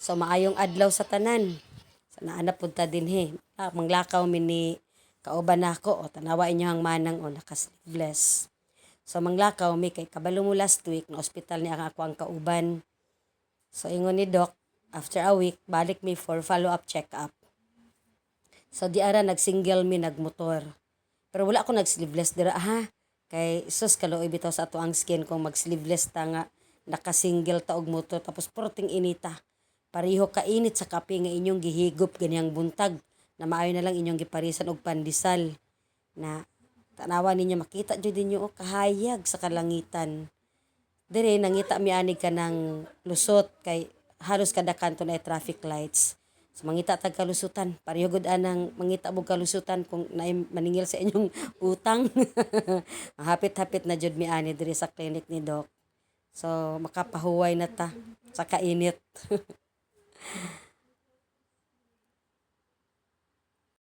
So maayong adlaw sa tanan. Sa naanap punta din he. Manglakaw mi ni kauban nako o tanawa inyo ang manang o naka-sleeveless. So manglakaw mi kay kabalo mo last week na ospital ni ang ako ang kauban. So ingon ni doc, after a week balik mi for follow-up check-up. So di ara nag-single mi nagmotor. Pero wala ako nag-sleeveless dira ha. Kay sus kaluoy bitaw sa ato ang skin kung mag-sleeveless ta nga naka-single ta og motor tapos porting inita. Pareho kainit sa kape nga inyong gihigop ganyang buntag na maayo na lang inyong giparisan og pandesal na tanawa ninyo makita jud ninyo kahayag sa kalangitan. Dire nangita mi ani ka ng lusot kay halos kada kanto na traffic lights. So mangita tag kalusutan, pareho gud anang mangita mo kalusutan kung naay maningil sa inyong utang. Hapit-hapit na jud mi ani dire sa clinic ni Doc. So makapahuway na ta sa kainit.